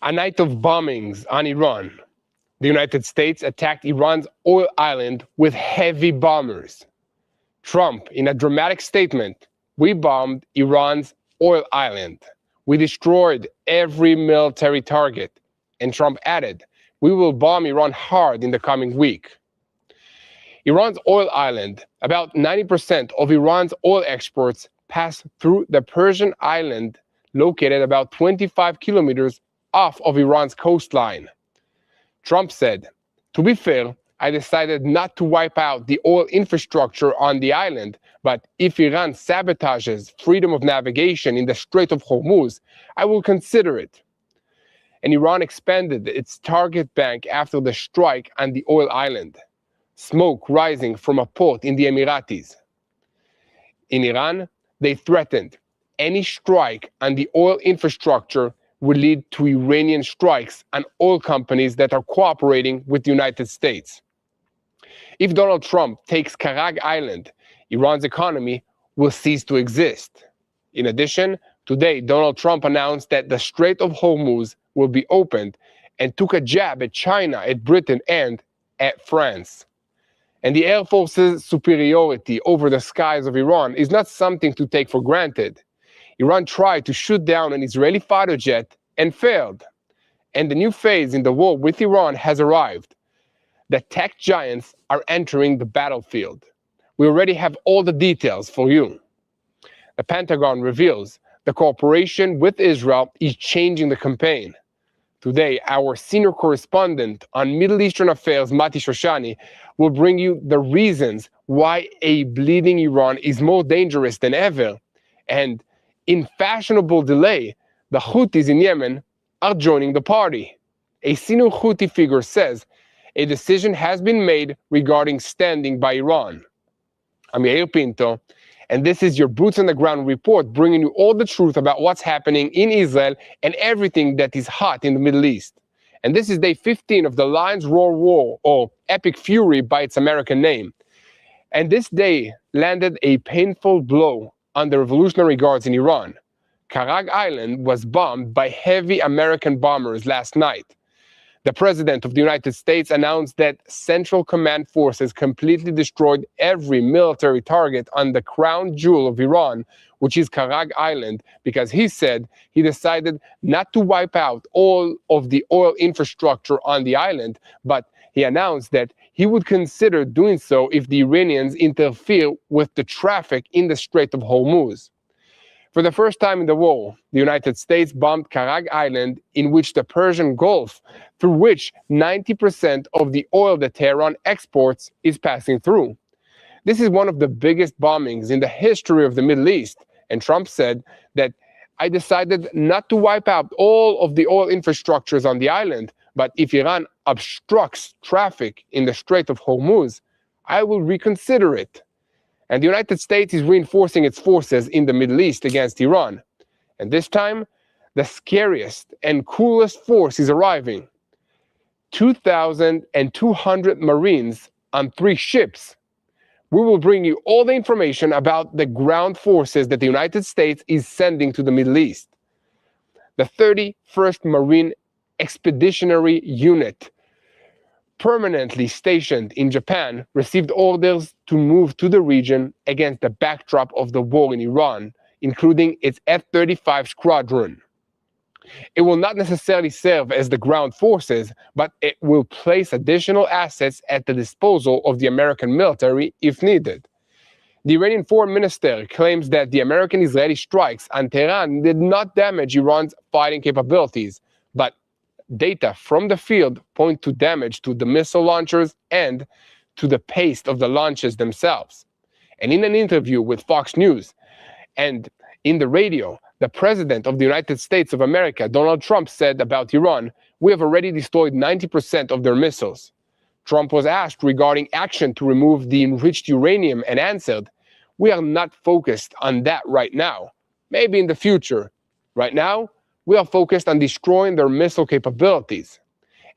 A night of bombings on Iran. The United States attacked Iran's oil island with heavy bombers. Trump, in a dramatic statement, we bombed Iran's oil island. We destroyed every military target. And Trump added, we will bomb Iran hard in the coming week. Iran's oil island, about 90% of Iran's oil exports pass through the Persian island, located about 25 kilometers off of Iran's coastline. Trump said, to be fair, I decided not to wipe out the oil infrastructure on the island, but if Iran sabotages freedom of navigation in the Strait of Hormuz, I will consider it. And Iran expanded its target bank after the strike on the oil island. Smoke rising from a port in the Emiratis. In Iran, they threatened any strike on the oil infrastructure will lead to Iranian strikes on oil companies that are cooperating with the United States. If Donald Trump takes Kharg Island, Iran's economy will cease to exist. In addition, today Donald Trump announced that the Strait of Hormuz will be opened and took a jab at China, at Britain, and at France. And the Air Force's superiority over the skies of Iran is not something to take for granted. Iran tried to shoot down an Israeli fighter jet and failed. And the new phase in the war with Iran has arrived. The tech giants are entering the battlefield. We already have all the details for you. The Pentagon reveals the cooperation with Israel is changing the campaign. Today, our senior correspondent on Middle Eastern affairs, Mati Shoshani, will bring you the reasons why a bleeding Iran is more dangerous than ever. And in fashionable delay, the Houthis in Yemen are joining the party. A senior Houthi figure says a decision has been made regarding standing by Iran. I'm Yair Pinto, and this is your Boots on the Ground report, bringing you all the truth about what's happening in Israel and everything that is hot in the Middle East. And this is day 15 of the Lions Roar War, or Epic Fury by its American name. And this day landed a painful blow on the Revolutionary Guards in Iran. Kharg Island was bombed by heavy American bombers last night. The President of the United States announced that Central Command forces completely destroyed every military target on the crown jewel of Iran, which is Kharg Island, because he said he decided not to wipe out all of the oil infrastructure on the island, but he announced that he would consider doing so if the Iranians interfere with the traffic in the Strait of Hormuz. For the first time in the war, the United States bombed Kharg Island, in which the Persian Gulf, through which 90% of the oil that Tehran exports is passing through. This is one of the biggest bombings in the history of the Middle East, and Trump said that I decided not to wipe out all of the oil infrastructures on the island, but if Iran obstructs traffic in the Strait of Hormuz, I will reconsider it. And the United States is reinforcing its forces in the Middle East against Iran. And this time, the scariest and coolest force is arriving. 2,200 Marines on 3 ships. We will bring you all the information about the ground forces that the United States is sending to the Middle East. The 31st Marine Expeditionary Unit, permanently stationed in Japan, received orders to move to the region against the backdrop of the war in Iran, including its F-35 squadron. It will not necessarily serve as the ground forces, but it will place additional assets at the disposal of the American military if needed. The Iranian foreign minister claims that the American-Israeli strikes on Tehran did not damage Iran's fighting capabilities, but data from the field point to damage to the missile launchers and to the pace of the launches themselves. And in an interview with Fox News and in the radio, the President of the United States of America, Donald Trump, said about Iran, we have already destroyed 90% of their missiles. Trump was asked regarding action to remove the enriched uranium and answered, we are not focused on that right now. Maybe in the future. Right now, we are focused on destroying their missile capabilities.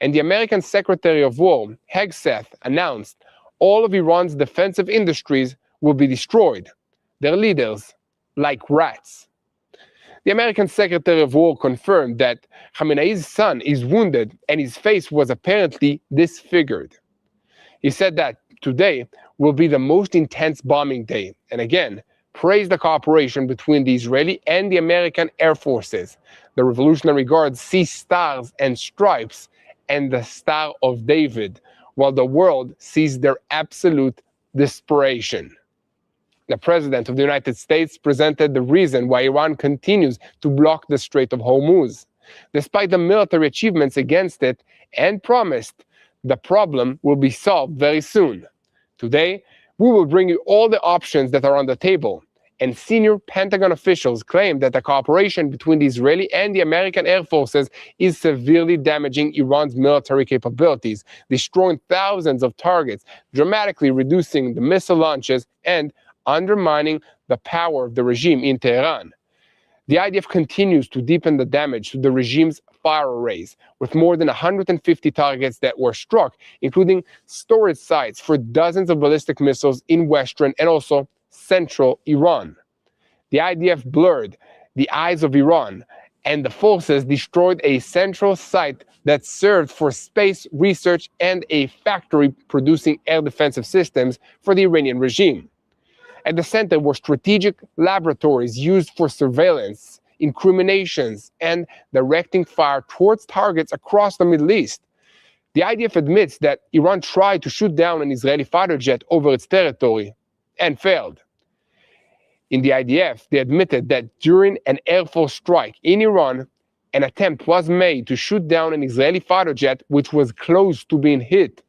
And the American Secretary of War, Hegseth, announced all of Iran's defensive industries will be destroyed. Their leaders, like rats. The American Secretary of War confirmed that Khamenei's son is wounded and his face was apparently disfigured. He said that today will be the most intense bombing day, and again, praised the cooperation between the Israeli and the American Air Forces. The Revolutionary Guards see stars and stripes and the Star of David, while the world sees their absolute desperation. The President of the United States presented the reason why Iran continues to block the Strait of Hormuz, despite the military achievements against it, and promised the problem will be solved very soon. Today, we will bring you all the options that are on the table, and senior Pentagon officials claim that the cooperation between the Israeli and the American Air Forces is severely damaging Iran's military capabilities, destroying thousands of targets, dramatically reducing the missile launches, and undermining the power of the regime in Tehran. The IDF continues to deepen the damage to the regime's fire arrays, with more than 150 targets that were struck, including storage sites for dozens of ballistic missiles in western and also central Iran. The IDF blurred the eyes of Iran, and the forces destroyed a central site that served for space research and a factory producing air defensive systems for the Iranian regime. At the center were strategic laboratories used for surveillance, incriminations, and directing fire towards targets across the Middle East. The IDF admits that Iran tried to shoot down an Israeli fighter jet over its territory and failed. In the IDF, they admitted that during an Air Force strike in Iran, an attempt was made to shoot down an Israeli fighter jet which was close to being hit.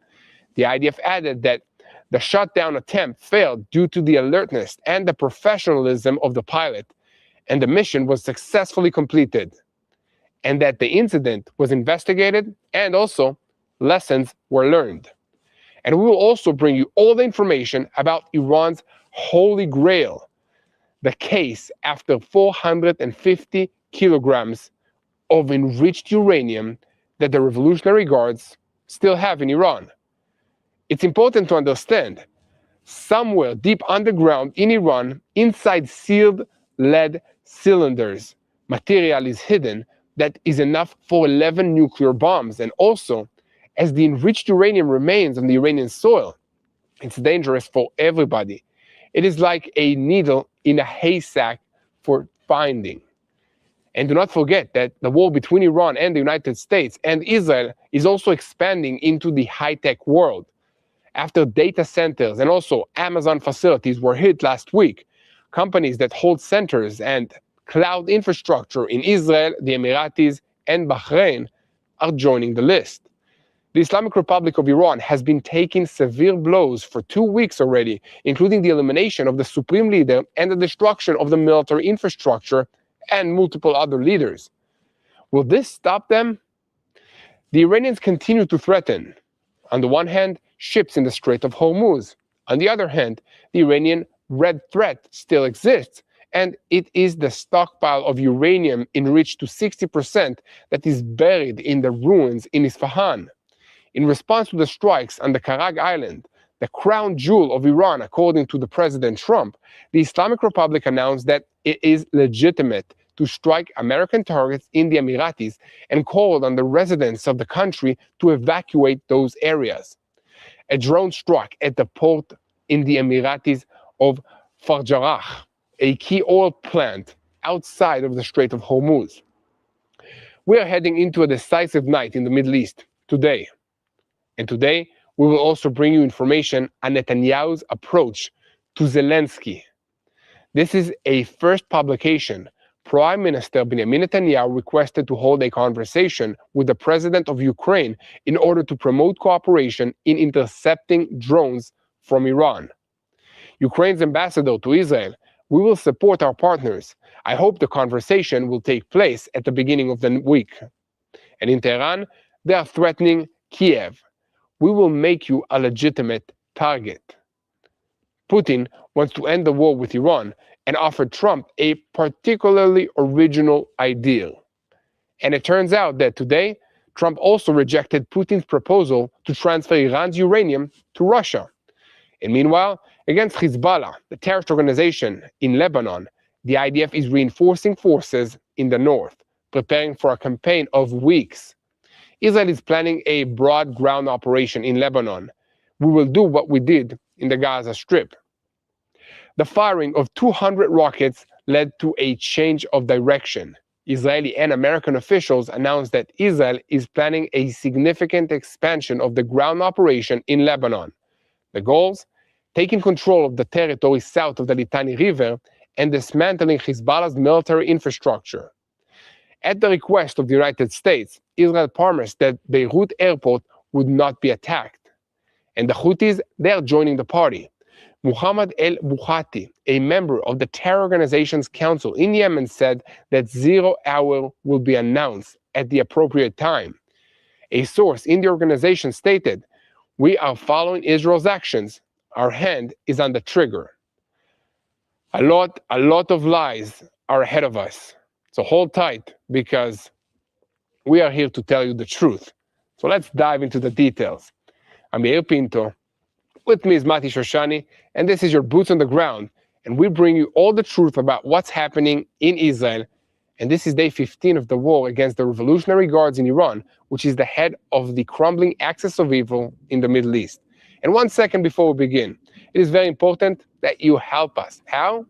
The IDF added that the shutdown attempt failed due to the alertness and the professionalism of the pilot, and the mission was successfully completed, and that the incident was investigated and also lessons were learned. And we will also bring you all the information about Iran's Holy Grail, the case after 450 kilograms of enriched uranium that the Revolutionary Guards still have in Iran. It's important to understand, somewhere deep underground in Iran, inside sealed lead cylinders, material is hidden that is enough for 11 nuclear bombs. And also, as the enriched uranium remains on the Iranian soil, it's dangerous for everybody. It is like a needle in a haystack for finding. And do not forget that the war between Iran and the United States and Israel is also expanding into the high-tech world. After data centers and also Amazon facilities were hit last week, companies that hold centers and cloud infrastructure in Israel, the Emiratis, and Bahrain are joining the list. The Islamic Republic of Iran has been taking severe blows for 2 weeks already, including the elimination of the supreme leader and the destruction of the military infrastructure and multiple other leaders. Will this stop them? The Iranians continue to threaten. On the one hand, ships in the Strait of Hormuz. On the other hand, the Iranian red threat still exists, and it is the stockpile of uranium enriched to 60% that is buried in the ruins in Isfahan. In response to the strikes on the Kharg island, the crown jewel of Iran, according to the President Trump, the Islamic Republic announced that it is legitimate to strike American targets in the Emiratis and called on the residents of the country to evacuate those areas. A drone struck at the port in the Emiratis of Farjarah, a key oil plant outside of the Strait of Hormuz. We are heading into a decisive night in the Middle East today. And today, we will also bring you information on Netanyahu's approach to Zelensky. This is a first publication. Prime Minister Benjamin Netanyahu requested to hold a conversation with the president of Ukraine in order to promote cooperation in intercepting drones from Iran. Ukraine's ambassador to Israel: "We will support our partners. I hope the conversation will take place at the beginning of the week." And in Tehran, they are threatening Kiev. "We will make you a legitimate target." Putin wants to end the war with Iran and offered Trump a particularly original ideal. And it turns out that today, Trump also rejected Putin's proposal to transfer Iran's uranium to Russia. And meanwhile, against Hezbollah, the terrorist organization in Lebanon, the IDF is reinforcing forces in the north, preparing for a campaign of weeks. Israel is planning a broad ground operation in Lebanon. We will do what we did in the Gaza Strip. The firing of 200 rockets led to a change of direction. Israeli and American officials announced that Israel is planning a significant expansion of the ground operation in Lebanon. The goals? Taking control of the territory south of the Litani River and dismantling Hezbollah's military infrastructure. At the request of the United States, Israel promised that Beirut airport would not be attacked. And the Houthis, they are joining the party. Muhammad el-Bukhati, a member of the terror organization's council in Yemen, said that 0 hour will be announced at the appropriate time. A source in the organization stated, "We are following Israel's actions. Our hand is on the trigger." A lot of lies are ahead of us. So hold tight, because we are here to tell you the truth. So let's dive into the details. I'm Yair Pinto. With me is Mati Shoshani, and this is your Boots on the Ground, and we bring you all the truth about what's happening in Israel. And this is day 15 of the war against the Revolutionary Guards in Iran, which is the head of the crumbling axis of evil in the Middle East. And 1 second before we begin, it is very important that you help us. How?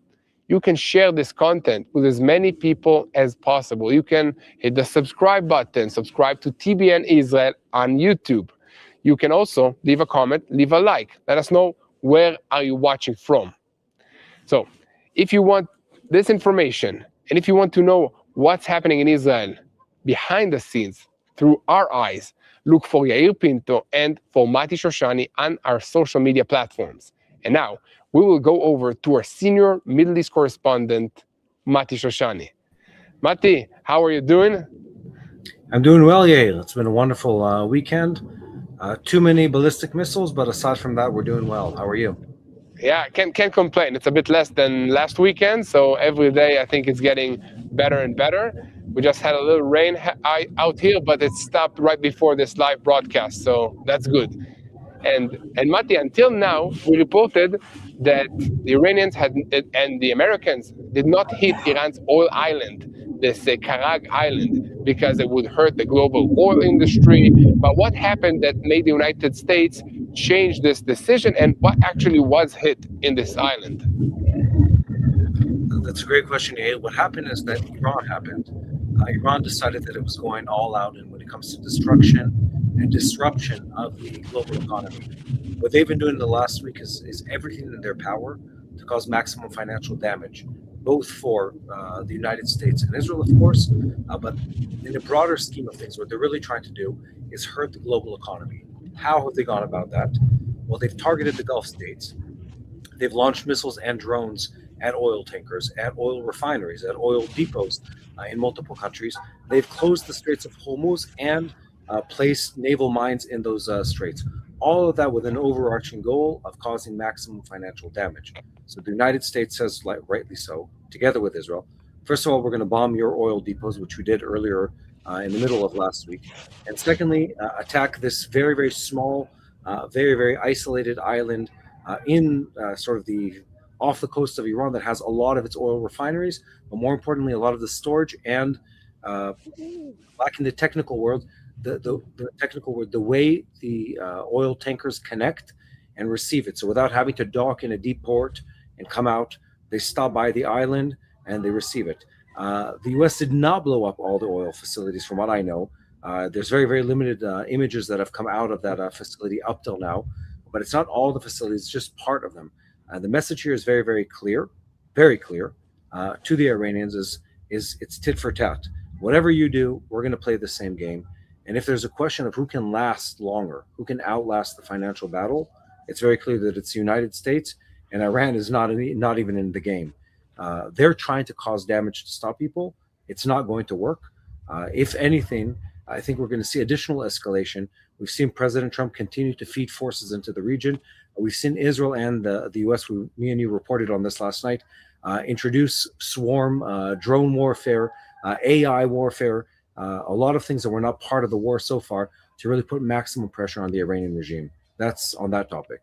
You can share this content with as many people as possible. You can hit the subscribe button, subscribe to TBN Israel on YouTube. You can also leave a comment, leave a like. Let us know where are you watching from. So if you want this information, and if you want to know what's happening in Israel behind the scenes through our eyes, look for Yair Pinto and for Mati Shoshani on our social media platforms. And now we will go over to our senior Middle East correspondent, Mati Shoshani. Mati, how are you doing? I'm doing well, Yair. It's been a wonderful weekend. Too many ballistic missiles, but aside from that, we're doing well. How are you? Yeah, can't complain. It's a bit less than last weekend, so every day I think it's getting better and better. We just had a little rain out here, but it stopped right before this live broadcast, so that's good. And Mati, until now, we reported that the Iranians had and the Americans did not hit Iran's oil island, this Kharg island, because it would hurt the global oil industry. But what happened that made the United States change this decision, and what actually was hit in this island? That's a great question, Yair. What happened is that Iran happened. Iran decided that it was going all out, and when it comes to destruction and disruption of the global economy, what they've been doing in the last week is everything in their power to cause maximum financial damage, both for the United States and Israel, of course, but in the broader scheme of things, what they're really trying to do is hurt the global economy. How have they gone about that? Well, they've targeted the Gulf states. They've launched missiles and drones at oil tankers, at oil refineries, at oil depots in multiple countries. They've closed the Straits of Hormuz and placed naval mines in those straits. All of that with an overarching goal of causing maximum financial damage. So the United States says, like, rightly so, together with Israel, first of all, we're going to bomb your oil depots, which we did earlier in the middle of last week. And secondly, attack this very, very small, very, very isolated island in sort of the off the coast of Iran that has a lot of its oil refineries, but more importantly, a lot of the storage and back in the technical world, the way the oil tankers connect and receive it. So without having to dock in a deep port and come out, they stop by the island and they receive it. The U.S. did not blow up all the oil facilities, from what I know. There's very, very limited images that have come out of that facility up till now, but it's not all the facilities, just part of them. The message here is very, very clear to the Iranians is it's tit for tat. Whatever you do, we're going to play the same game. And if there's a question of who can last longer, who can outlast the financial battle, it's very clear that it's the United States, and Iran is not even in the game. They're trying to cause damage to stop people. It's not going to work. If anything, I think we're going to see additional escalation. We've seen President Trump continue to feed forces into the region. We've seen Israel and the U.S., me and you reported on this last night, introduce swarm, drone warfare, AI warfare, a lot of things that were not part of the war so far to really put maximum pressure on the Iranian regime. That's on that topic.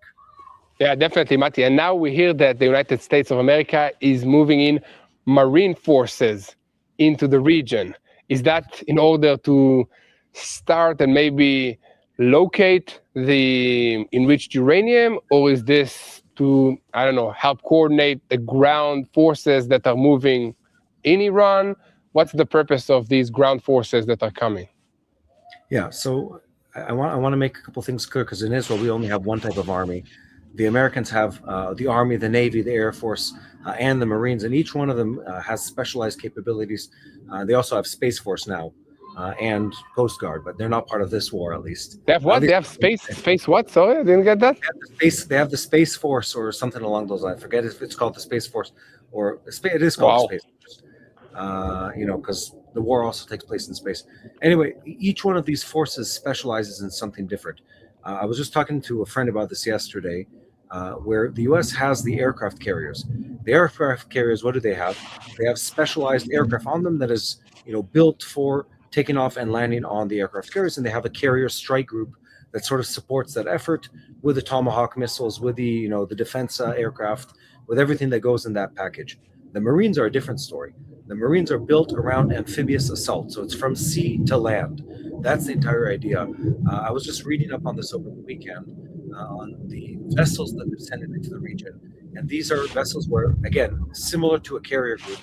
Yeah, definitely, Mati. And now we hear that the United States of America is moving in Marine forces into the region? Is that in order to start and maybe locate the enriched uranium, or is this to, I don't know, help coordinate the ground forces that are moving in Iran? What's the purpose of these ground forces that are coming? Yeah, so I want to make a couple things clear, because in Israel we only have one type of army. The Americans have the Army, the Navy, the Air Force, and the Marines, and each one of them has specialized capabilities. They also have Space Force now and Coast Guard, but they're not part of this war, at least. They have At what? They least have space what? Sorry, I didn't get that. they have the Space Force or something along those lines. I forget if it's called the Space Force or it is called the Wow. Space Force. Because the war also takes place in space. Anyway, each one of these forces specializes in something different. I was just talking to a friend about this yesterday, where the U.S. has the aircraft carriers. The aircraft carriers, what do they have? They have specialized aircraft on them that is, built for taking off and landing on the aircraft carriers, and they have a carrier strike group that sort of supports that effort with the Tomahawk missiles, with the defense aircraft, with everything that goes in that package. The Marines are a different story. The Marines are built around amphibious assault, so it's from sea to land. That's the entire idea. I was just reading up on this over the weekend on the vessels that they're sending into the region, and these are vessels where, again, similar to a carrier group,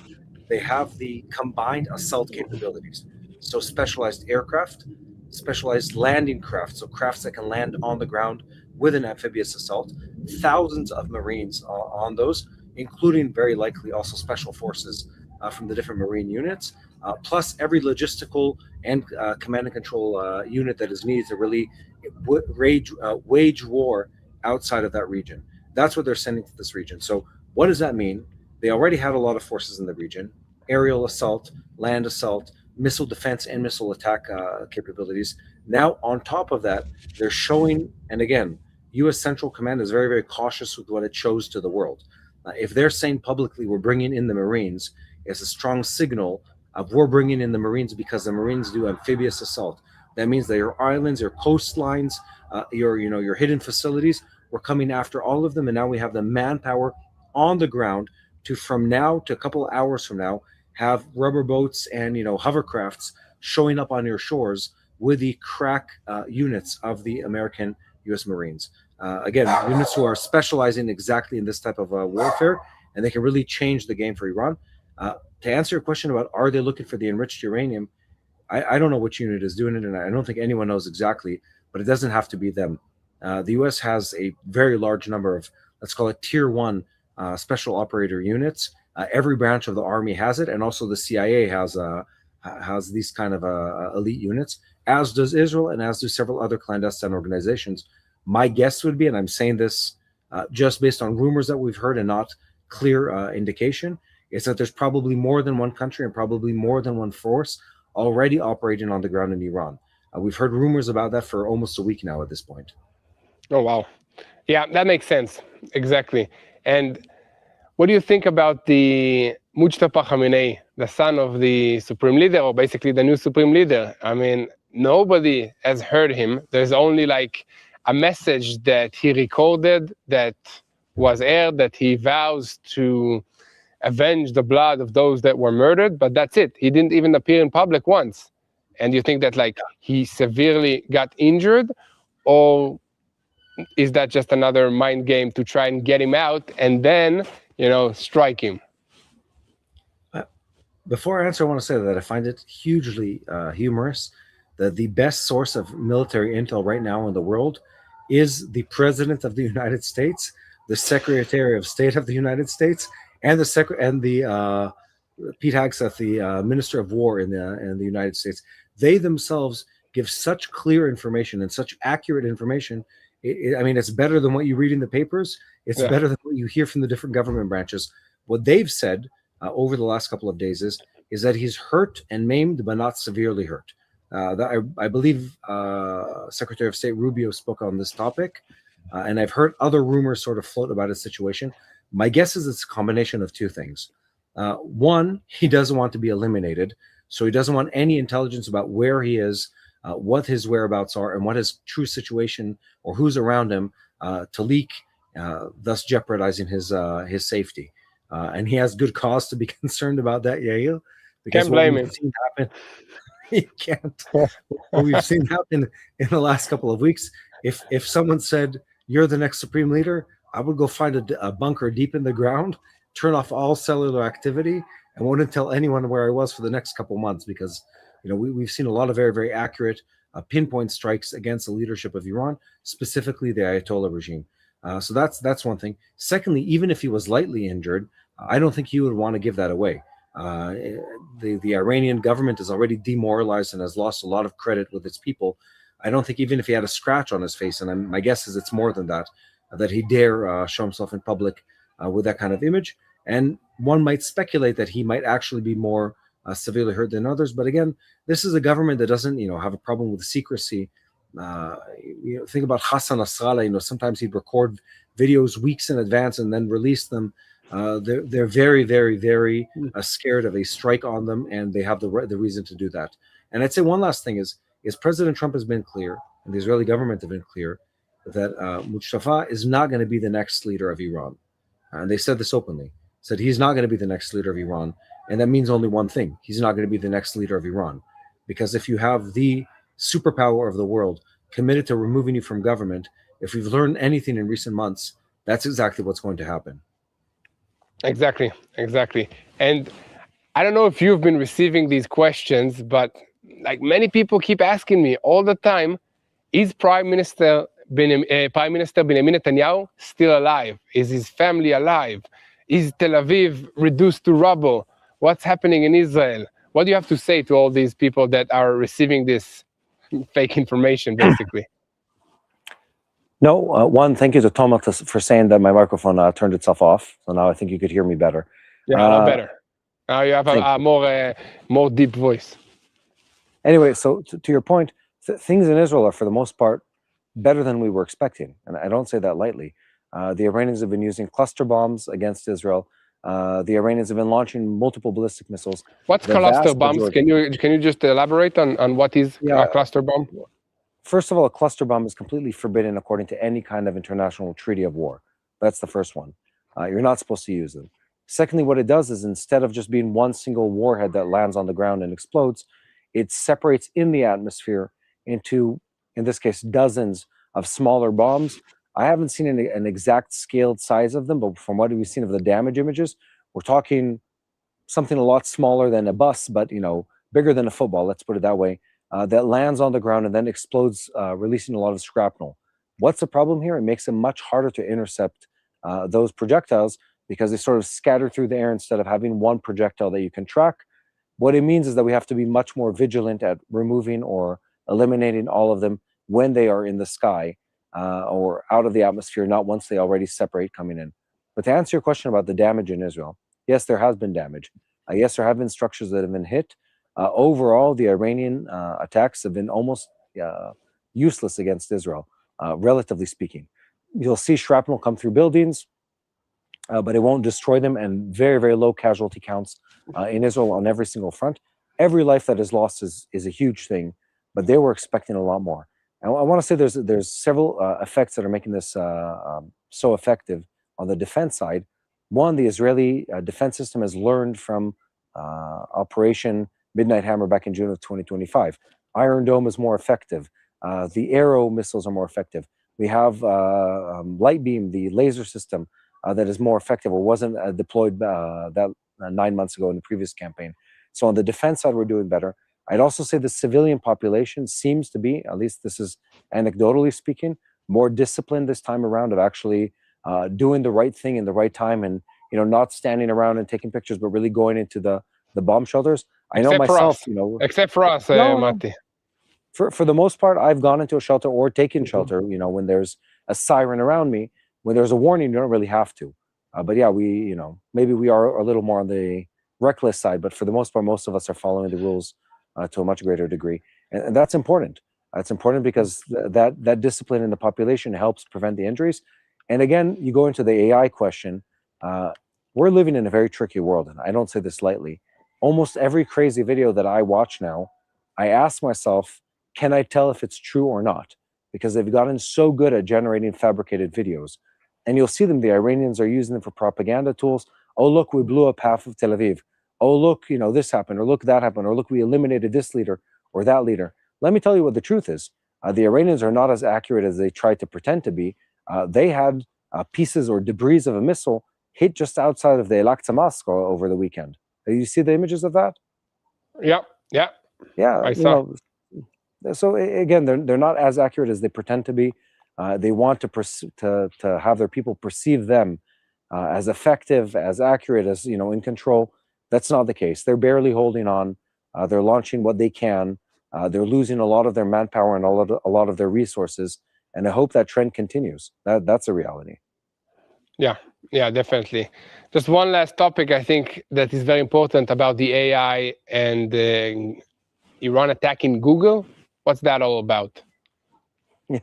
they have the combined assault capabilities. So specialized aircraft, specialized landing craft, so crafts that can land on the ground with an amphibious assault. Thousands of Marines on those, including very likely also special forces from the different Marine units, plus every logistical and command and control unit that is needed to really wage war outside of that region. That's what they're sending to this region. So what does that mean? They already had a lot of forces in the region: aerial assault, land assault, missile defense, and missile attack capabilities. Now, on top of that, they're showing, and again, U.S. Central Command is very, very cautious with what it shows to the world. If they're saying publicly we're bringing in the Marines, it's a strong signal of we're bringing in the Marines because the Marines do amphibious assault. That means that your islands, your coastlines, your hidden facilities, we're coming after all of them, and now we have the manpower on the ground to, from now to a couple of hours from now, have rubber boats and hovercrafts showing up on your shores with the crack units of the American U.S. Marines. Again, units who are specializing exactly in this type of warfare, and they can really change the game for Iran. To answer your question about are they looking for the enriched uranium, I don't know which unit is doing it, and I don't think anyone knows exactly, but it doesn't have to be them. The U.S. has a very large number of, let's call it tier one special operator units. Every branch of the Army has it, and also the CIA has these kind of elite units, as does Israel, and as do several other clandestine organizations. My guess would be, and I'm saying this just based on rumors that we've heard and not clear indication, is that there's probably more than one country and probably more than one force already operating on the ground in Iran. We've heard rumors about that for almost a week now at this point. Oh, wow. Yeah, that makes sense. Exactly. And what do you think about the Mujtaba Khamenei, the son of the supreme leader, or basically the new supreme leader? I mean, nobody has heard him. There's only like a message that he recorded that was aired, that he vows to avenge the blood of those that were murdered, but that's it. He didn't even appear in public once. And you think that like he severely got injured, or is that just another mind game to try and get him out and then, strike him? Before I answer, I want to say that I find it hugely humorous that the best source of military intel right now in the world is the President of the United States, the Secretary of State of the United States, and the Pete Hegseth, the Minister of War in the United States. They themselves give such clear information and such accurate information. It's better than what you read in the papers. It's better than what you hear from the different government branches. What they've said over the last couple of days is that he's hurt and maimed, but not severely hurt. I believe Secretary of State Rubio spoke on this topic, and I've heard other rumors sort of float about his situation. My guess is it's a combination of two things. One, he doesn't want to be eliminated, so he doesn't want any intelligence about where he is, what his whereabouts are, and what his true situation or who's around him to leak, thus jeopardizing his safety. And he has good cause to be concerned about that, Yael, because Can't what blame we've him. seen happen, you can't. What we've seen happen in the last couple of weeks, if someone said, you're the next supreme leader, I would go find a bunker deep in the ground, turn off all cellular activity, and wouldn't tell anyone where I was for the next couple months, because we've seen a lot of very, very accurate pinpoint strikes against the leadership of Iran, specifically the Ayatollah regime. So that's one thing. Secondly, even if he was lightly injured, I don't think he would want to give that away. Uh, the Iranian government is already demoralized and has lost a lot of credit with its people. I don't think even if he had a scratch on his face, and my guess is it's more than that, that he dare show himself in public with that kind of image. And one might speculate that he might actually be more severely hurt than others. But again, this is a government that doesn't, have a problem with secrecy. Think about Hassan Nasrallah. Sometimes he'd record videos weeks in advance and then release them. They're very, very, very scared of a strike on them, and they have the reason to do that. And I'd say one last thing is President Trump has been clear, and the Israeli government have been clear, that Mustafa is not going to be the next leader of Iran. And they said this openly, said he's not going to be the next leader of Iran. And that means only one thing: he's not going to be the next leader of Iran. Because if you have the superpower of the world committed to removing you from government, if we've learned anything in recent months, that's exactly what's going to happen. Exactly. And I don't know if you've been receiving these questions, but like many people keep asking me all the time, is Prime Minister Benjamin Netanyahu still alive? Is his family alive? Is Tel Aviv reduced to rubble? What's happening in Israel? What do you have to say to all these people that are receiving this fake information, basically? No, one, thank you to Thomas for saying that my microphone turned itself off. So now I think you could hear me better. Yeah, a lot better. Now you have a more deep voice. Anyway, so to your point, things in Israel are, for the most part, better than we were expecting. And I don't say that lightly. The Iranians have been using cluster bombs against Israel. The Iranians have been launching multiple ballistic missiles. What's cluster bombs? Can you just elaborate on what is a cluster bomb? First of all, a cluster bomb is completely forbidden according to any kind of international treaty of war. That's the first one. You're not supposed to use them. Secondly, what it does is, instead of just being one single warhead that lands on the ground and explodes, it separates in the atmosphere into, in this case, dozens of smaller bombs. I haven't seen an exact scaled size of them, but from what we've seen of the damage images, we're talking something a lot smaller than a bus, but bigger than a football, let's put it that way, that lands on the ground and then explodes, releasing a lot of shrapnel. What's the problem here? It makes it much harder to intercept those projectiles, because they sort of scatter through the air instead of having one projectile that you can track. What it means is that we have to be much more vigilant at removing or eliminating all of them when they are in the sky or out of the atmosphere, not once they already separate coming in. But to answer your question about the damage in Israel, yes, there has been damage. Yes, there have been structures that have been hit. Overall, the Iranian attacks have been almost useless against Israel, relatively speaking. You'll see shrapnel come through buildings, but it won't destroy them, and very, very low casualty counts in Israel on every single front. Every life that is lost is a huge thing, but they were expecting a lot more. And I want to say there's several effects that are making this so effective on the defense side. One, the Israeli defense system has learned from Operation Midnight Hammer back in June of 2025. Iron Dome is more effective. The Arrow missiles are more effective. We have Light Beam, the laser system, that is more effective, or wasn't deployed 9 months ago in the previous campaign. So on the defense side, we're doing better. I'd also say the civilian population seems to be, at least this is anecdotally speaking, more disciplined this time around, of actually doing the right thing in the right time, and not standing around and taking pictures, but really going into the bomb shelters. I know myself, except for us, Mati. For the most part, I've gone into a shelter or taken shelter, when there's a siren around me. When there's a warning, you don't really have to. But yeah, maybe we are a little more on the reckless side, but for the most part, most of us are following the rules to a much greater degree. And that's important. It's important because that discipline in the population helps prevent the injuries. And again, you go into the AI question. We're living in a very tricky world, and I don't say this lightly. Almost every crazy video that I watch now, I ask myself, can I tell if it's true or not? Because they've gotten so good at generating fabricated videos. And you'll see them, the Iranians are using them for propaganda tools. oh, look, we blew up half of Tel Aviv. Oh, look, this happened, or look, that happened, or look, we eliminated this leader or that leader. Let me tell you what the truth is. The Iranians are not as accurate as they tried to pretend to be. They had pieces or debris of a missile hit just outside of the Al-Aqsa Mosque over the weekend. You see the images of that? Yeah. Yeah, I saw. So again, they're not as accurate as they pretend to be. They want to have their people perceive them as effective, as accurate, as in control. That's not the case. They're barely holding on. They're launching what they can. They're losing a lot of their manpower and a lot of their resources. And I hope that trend continues. That's a reality. Yeah, definitely. Just one last topic I think that is very important about the AI and Iran attacking Google. What's that all about? Yeah,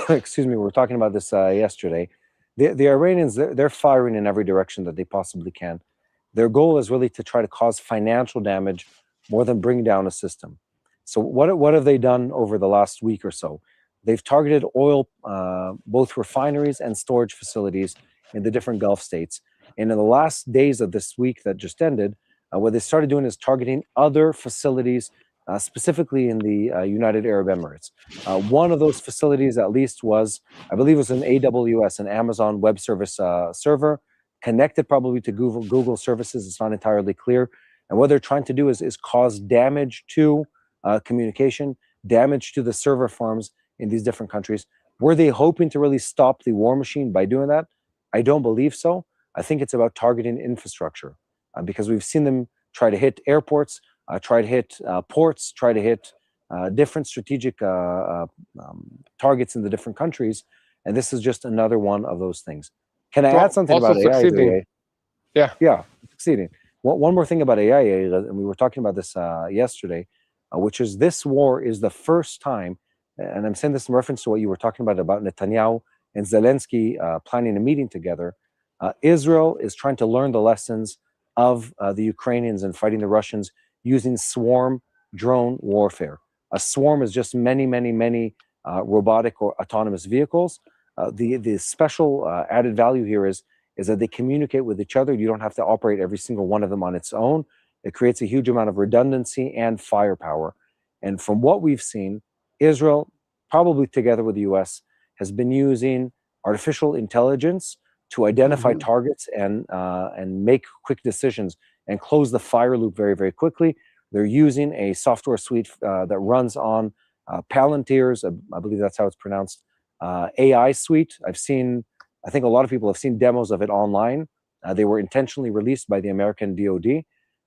excuse me. We were talking about this yesterday. The Iranians, they're firing in every direction that they possibly can. Their goal is really to try to cause financial damage more than bring down a system. So what have they done over the last week or so? They've targeted oil, both refineries and storage facilities in the different Gulf states. And in the last days of this week that just ended, what they started doing is targeting other facilities, specifically in the United Arab Emirates. One of those facilities, at least, was, I believe, it was an AWS, an Amazon Web Service server, connected probably to Google services. It's not entirely clear. And what they're trying to do is cause damage to communication, damage to the server farms in these different countries. Were they hoping to really stop the war machine by doing that? I don't believe so. I think it's about targeting infrastructure because we've seen them try to hit airports, try to hit ports, try to hit different strategic targets in the different countries. And this is just another one of those things. Can I add something about succeeding. AI? Yeah, succeeding. One more thing about AI, and we were talking about this yesterday, which is this war is the first time, and I'm saying this in reference to what you were talking about Netanyahu and Zelensky planning a meeting together. Israel is trying to learn the lessons of the Ukrainians and fighting the Russians using swarm drone warfare. A swarm is just many robotic or autonomous vehicles. The special added value here is that they communicate with each other. You don't have to operate every single one of them on its own. It creates a huge amount of redundancy and firepower. And from what we've seen, Israel, probably together with the US, has been using artificial intelligence to identify targets and make quick decisions and close the fire loop very quickly. They're using a software suite that runs on Palantir's, I believe that's how it's pronounced, AI suite. I think a lot of people have seen demos of it online. They were intentionally released by the American DoD.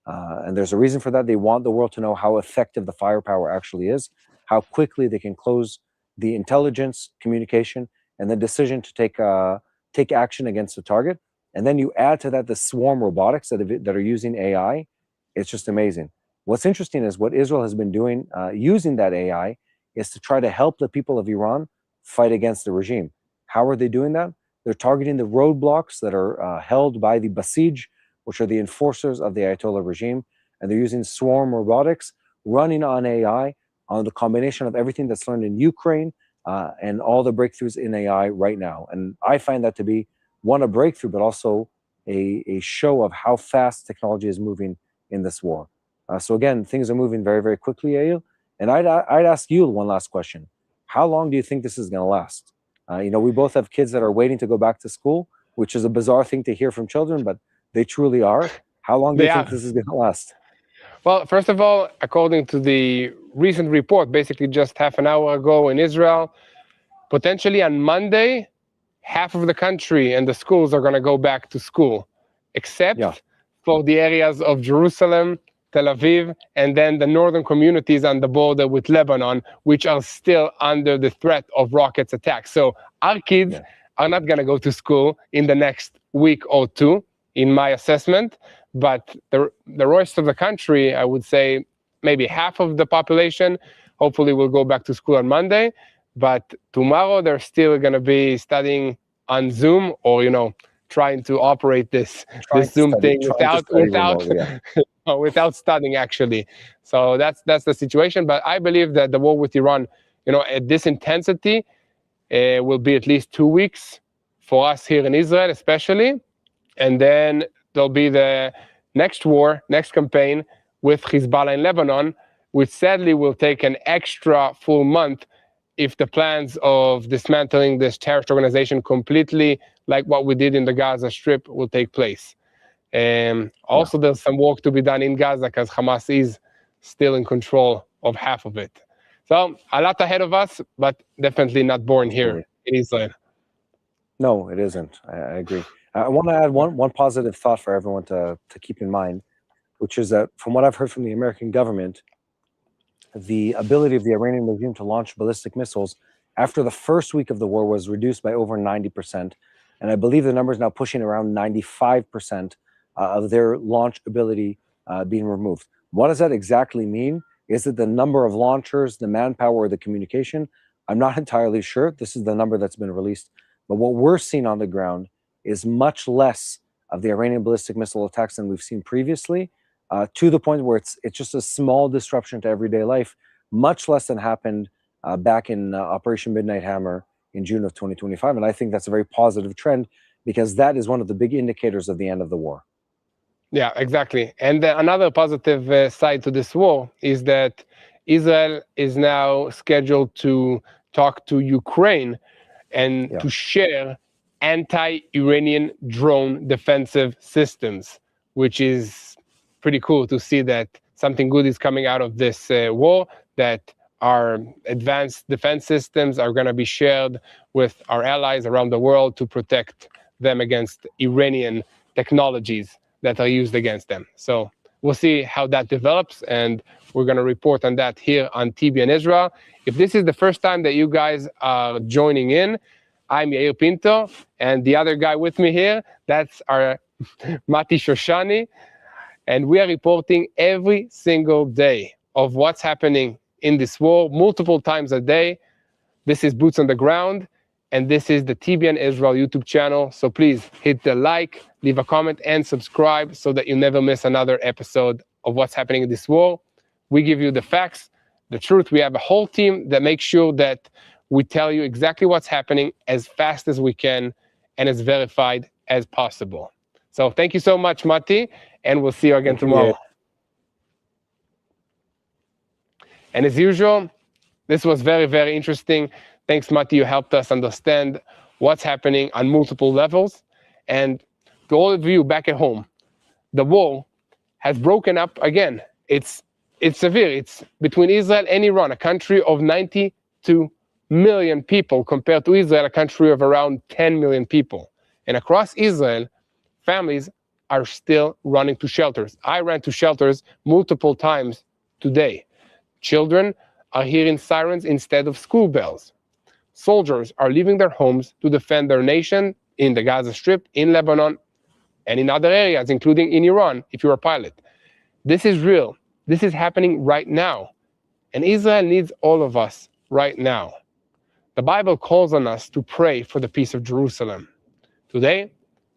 And there's a reason for that. They want the world to know how effective the firepower actually is, how quickly they can close the intelligence, communication, and the decision to take action against the target. And then you add to that the swarm robotics that are using AI. It's just amazing. What's interesting is what Israel has been doing using that AI is to try to help the people of Iran fight against the regime. How are they doing that? They're targeting the roadblocks that are held by the Basij, which are the enforcers of the Ayatollah regime. And they're using swarm robotics running on AI, on the combination of everything that's learned in Ukraine and all the breakthroughs in AI right now. And I find that to be, one, a breakthrough, but also a show of how fast technology is moving in this war. So again, things are moving very quickly, Yael. And I'd ask you one last question. How long do you think this is going to last? We both have kids that are waiting to go back to school, which is a bizarre thing to hear from children, but they truly are. How long do you think this is going to last? Well, first of all, according to the recent report, basically just half an hour ago in Israel, potentially on Monday, half of the country and the schools are going to go back to school, except for the areas of Jerusalem, Tel Aviv, and then the northern communities on the border with Lebanon, which are still under the threat of rockets attacks. So our kids are not going to go to school in the next week or two, in my assessment. But the rest of the country, I would say maybe half of the population, hopefully will go back to school on Monday. But tomorrow, they're still going to be studying on Zoom or, trying to operate this Zoom thing without studying, actually. So that's the situation. But I believe that the war with Iran, at this intensity, will be at least 2 weeks for us here in Israel, especially. And then there'll be the next war, next campaign with Hezbollah in Lebanon, which sadly will take an extra full month if the plans of dismantling this terrorist organization completely, like what we did in the Gaza Strip, will take place. Also, there's some work to be done in Gaza because Hamas is still in control of half of it. So a lot ahead of us, but definitely not born here in Israel. No, it isn't. I agree. I want to add one positive thought for everyone to keep in mind, which is that from what I've heard from the American government, the ability of the Iranian regime to launch ballistic missiles after the first week of the war was reduced by over 90%. And I believe the number is now pushing around 95% of their launch ability being removed. What does that exactly mean? Is it the number of launchers, the manpower, or the communication? I'm not entirely sure. This is the number that's been released. But what we're seeing on the ground is much less of the Iranian ballistic missile attacks than we've seen previously, to the point where it's just a small disruption to everyday life, much less than happened back in Operation Midnight Hammer in June of 2025. And I think that's a very positive trend because that is one of the big indicators of the end of the war. Yeah, exactly. And another positive side to this war is that Israel is now scheduled to talk to Ukraine and to share anti-Iranian drone defensive systems, which is pretty cool to see that something good is coming out of this war, that our advanced defense systems are going to be shared with our allies around the world to protect them against Iranian technologies that are used against them. So we'll see how that develops, and we're going to report on that here on TBN Israel. If this is the first time that you guys are joining in, I'm Yair Pinto, and the other guy with me here, that's our Mati Shoshani, and we are reporting every single day of what's happening in this war, multiple times a day. This is Boots on the Ground, and this is the TBN Israel YouTube channel. So please hit the like, leave a comment, and subscribe so that you never miss another episode of what's happening in this war. We give you the facts, the truth. We have a whole team that makes sure that we tell you exactly what's happening as fast as we can and as verified as possible. So thank you so much, Mati, and we'll see you again tomorrow. And as usual, this was very, very interesting. Thanks, Mati. You helped us understand what's happening on multiple levels. And to all of you back at home, the war has broken up again. It's severe. It's between Israel and Iran, a country of 92 million people compared to Israel, a country of around 10 million people. And across Israel, families are still running to shelters. I ran to shelters multiple times today. Children are hearing sirens instead of school bells. Soldiers are leaving their homes to defend their nation in the Gaza Strip, in Lebanon, and in other areas, including in Iran, if you're a pilot. This is real. This is happening right now. And Israel needs all of us right now. The Bible calls on us to pray for the peace of Jerusalem. Today,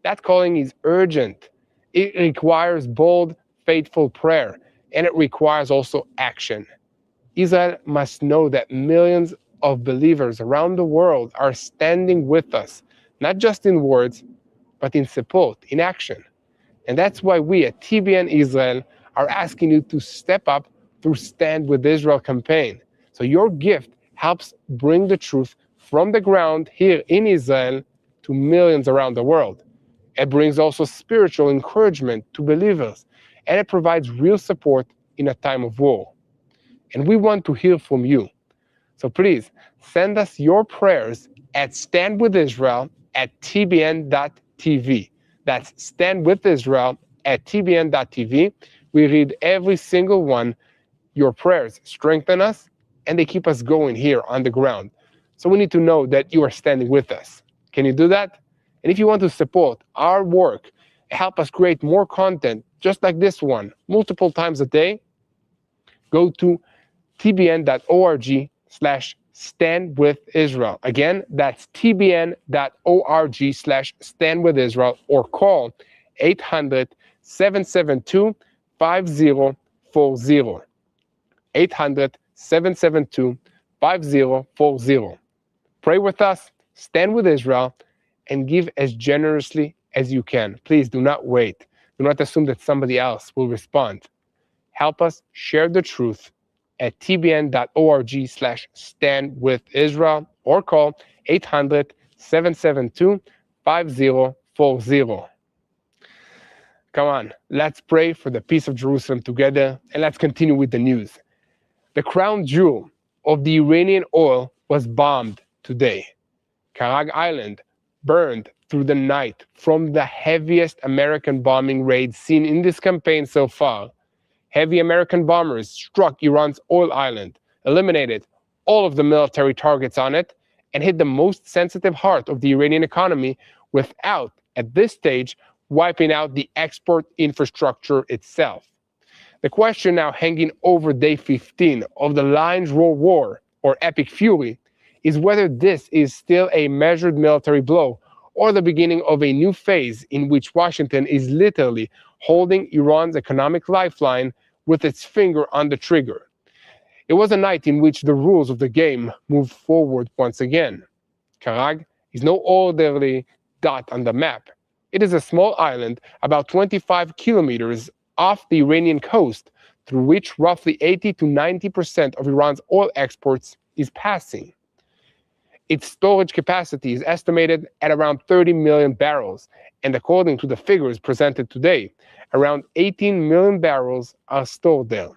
that calling is urgent. It requires bold, faithful prayer, and it requires also action. Israel must know that millions of believers around the world are standing with us, not just in words, but in support, in action. And that's why we at TBN Israel are asking you to step up through Stand With Israel campaign. So your gift helps bring the truth from the ground here in Israel to millions around the world. It brings also spiritual encouragement to believers, and it provides real support in a time of war. And we want to hear from you. So please send us your prayers at standwithisrael@tbn.tv. That's standwithisrael@tbn.tv. We read every single one. Your prayers strengthen us, and they keep us going here on the ground. So we need to know that you are standing with us. Can you do that? And if you want to support our work, help us create more content just like this one, multiple times a day, go to tbn.org/standwithisrael. Again, that's tbn.org/standwithisrael, or call 800-772-5040. 800-772-5040. Pray with us, stand with Israel, and give as generously as you can. Please do not wait. Do not assume that somebody else will respond. Help us share the truth at tbn.org/standwithisrael or call 800-772-5040. Come on, let's pray for the peace of Jerusalem together, and let's continue with the news. The crown jewel of the Iranian oil was bombed today. Kharg Island burned through the night from the heaviest American bombing raid seen in this campaign so far. Heavy American bombers struck Iran's oil island, eliminated all of the military targets on it, and hit the most sensitive heart of the Iranian economy without, at this stage, wiping out the export infrastructure itself. The question now hanging over day 15 of the Lion's Roar War, or Epic Fury, is whether this is still a measured military blow or the beginning of a new phase in which Washington is literally holding Iran's economic lifeline with its finger on the trigger. It was a night in which the rules of the game moved forward once again. Kharg is no orderly dot on the map. It is a small island about 25 kilometers off the Iranian coast, through which roughly 80 to 90% of Iran's oil exports is passing. Its storage capacity is estimated at around 30 million barrels, and according to the figures presented today, around 18 million barrels are stored there.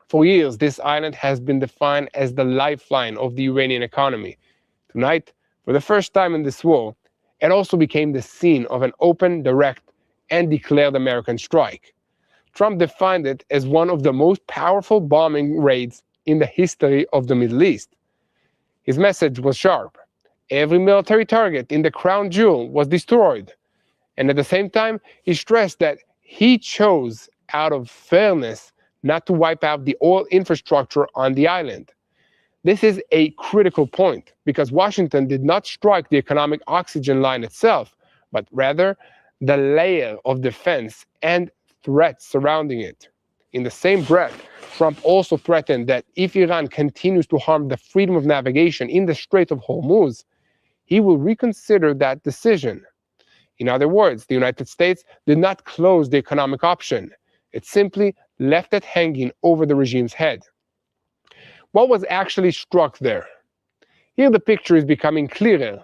For years, this island has been defined as the lifeline of the Iranian economy. Tonight, for the first time in this war, it also became the scene of an open, direct, and declared American strike. Trump defined it as one of the most powerful bombing raids in the history of the Middle East. His message was sharp. Every military target in the crown jewel was destroyed. And at the same time, he stressed that he chose, out of fairness, not to wipe out the oil infrastructure on the island. This is a critical point because Washington did not strike the economic oxygen line itself, but rather the layer of defense and threats surrounding it. In the same breath, Trump also threatened that if Iran continues to harm the freedom of navigation in the Strait of Hormuz, he will reconsider that decision. In other words, the United States did not close the economic option. It simply left it hanging over the regime's head. What was actually struck there? Here the picture is becoming clearer.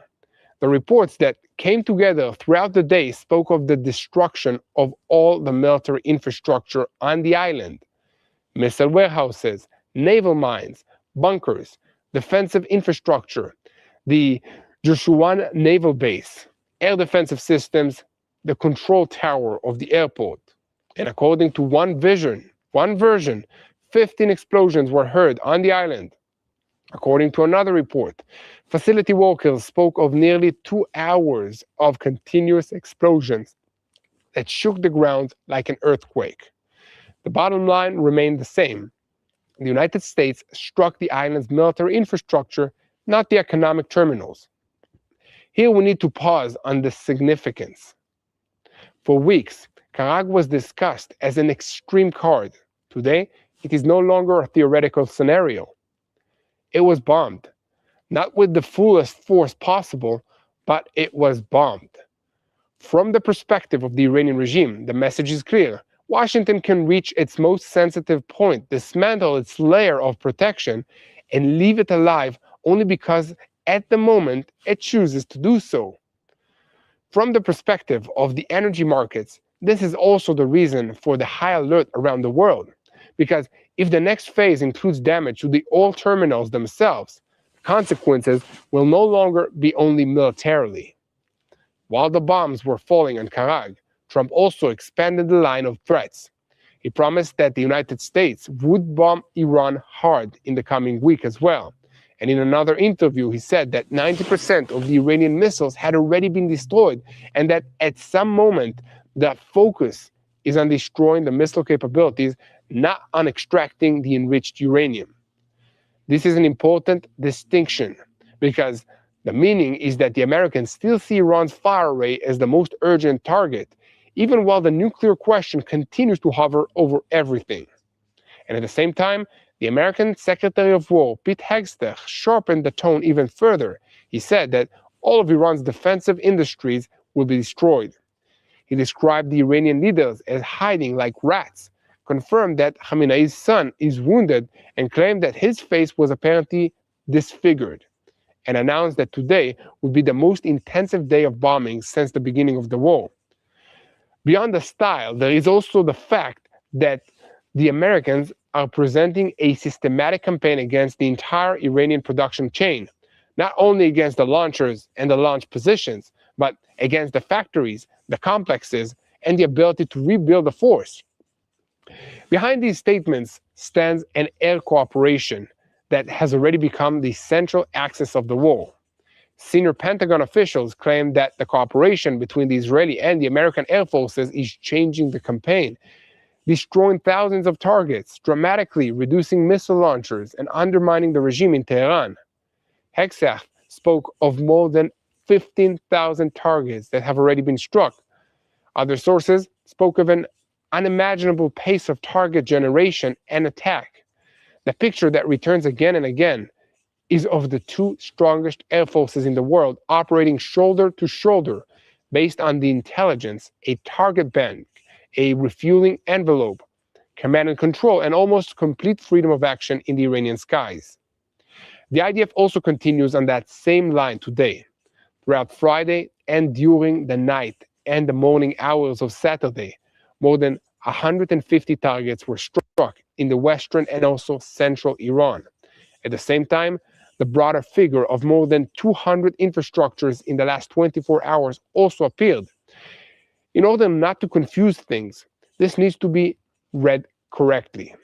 The reports that came together throughout the day spoke of the destruction of all the military infrastructure on the island. Missile warehouses, naval mines, bunkers, defensive infrastructure, the Joshuan Naval Base, air defensive systems, the control tower of the airport. And according to one version, 15 explosions were heard on the island. According to another report, facility workers spoke of nearly 2 hours of continuous explosions that shook the ground like an earthquake. The bottom line remained the same. The United States struck the island's military infrastructure, not the economic terminals. Here we need to pause on the significance. For weeks, Kharg was discussed as an extreme card. Today, it is no longer a theoretical scenario. It was bombed, not with the fullest force possible, but it was bombed. From the perspective of the Iranian regime, the message is clear. Washington can reach its most sensitive point, dismantle its layer of protection, and leave it alive only because at the moment it chooses to do so. From the perspective of the energy markets, this is also the reason for the high alert around the world. Because if the next phase includes damage to the oil terminals themselves, consequences will no longer be only militarily. While the bombs were falling on Kharg, Trump also expanded the line of threats. He promised that the United States would bomb Iran hard in the coming week as well. And in another interview, he said that 90% of the Iranian missiles had already been destroyed, and that at some moment, the focus is on destroying the missile capabilities, not on extracting the enriched uranium. This is an important distinction because the meaning is that the Americans still see Iran's fire array as the most urgent target, even while the nuclear question continues to hover over everything. And at the same time, the American Secretary of War, Pete Hegseth, sharpened the tone even further. He said that all of Iran's defensive industries will be destroyed. He described the Iranian leaders as hiding like rats, confirmed that Khamenei's son is wounded, and claimed that his face was apparently disfigured, and announced that today would be the most intensive day of bombing since the beginning of the war. Beyond the style, there is also the fact that the Americans are presenting a systematic campaign against the entire Iranian production chain, not only against the launchers and the launch positions, but against the factories, the complexes, and the ability to rebuild the force. Behind these statements stands an air cooperation that has already become the central axis of the war. Senior Pentagon officials claim that the cooperation between the Israeli and the American air forces is changing the campaign, destroying thousands of targets, dramatically reducing missile launchers, and undermining the regime in Tehran. Hegseth spoke of more than 15,000 targets that have already been struck. Other sources spoke of an unimaginable pace of target generation and attack. The picture that returns again and again is of the two strongest air forces in the world operating shoulder to shoulder based on the intelligence, a target bank, a refueling envelope, command and control, and almost complete freedom of action in the Iranian skies. The IDF also continues on that same line today. Throughout Friday and during the night and the morning hours of Saturday, more than 150 targets were struck in the western and also central Iran. At the same time, the broader figure of more than 200 infrastructures in the last 24 hours also appeared. In order not to confuse things, this needs to be read correctly.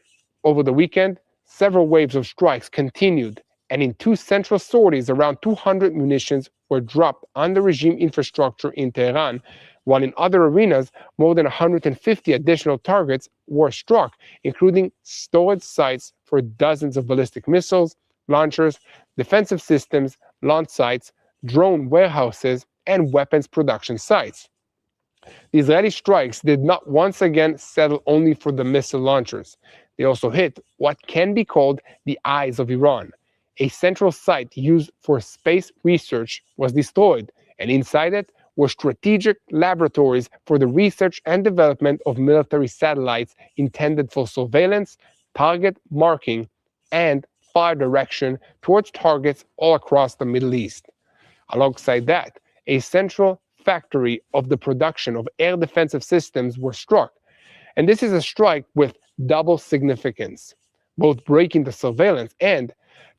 Over the weekend, several waves of strikes continued, and in two central sorties, around 200 munitions were dropped on the regime infrastructure in Tehran, while in other arenas, more than 150 additional targets were struck, including storage sites for dozens of ballistic missiles, launchers, defensive systems, launch sites, drone warehouses, and weapons production sites. The Israeli strikes did not once again settle only for the missile launchers. They also hit what can be called the eyes of Iran. A central site used for space research was destroyed, and inside it were strategic laboratories for the research and development of military satellites intended for surveillance, target marking, and fire direction towards targets all across the Middle East. Alongside that, a central factory of the production of air defensive systems were struck. And this is a strike with double significance, both breaking the surveillance and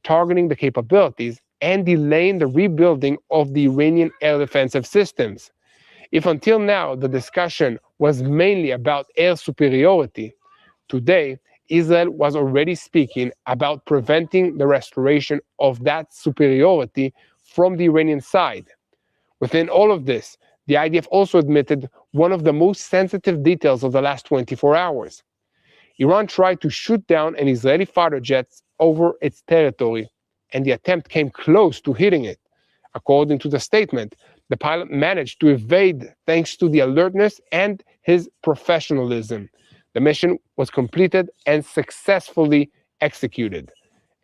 targeting the capabilities and delaying the rebuilding of the Iranian air defensive systems. If until now the discussion was mainly about air superiority, today Israel was already speaking about preventing the restoration of that superiority from the Iranian side. Within all of this, the IDF also admitted one of the most sensitive details of the last 24 hours. Iran tried to shoot down an Israeli fighter jet over its territory, and the attempt came close to hitting it. According to the statement, the pilot managed to evade thanks to the alertness and his professionalism. The mission was completed and successfully executed,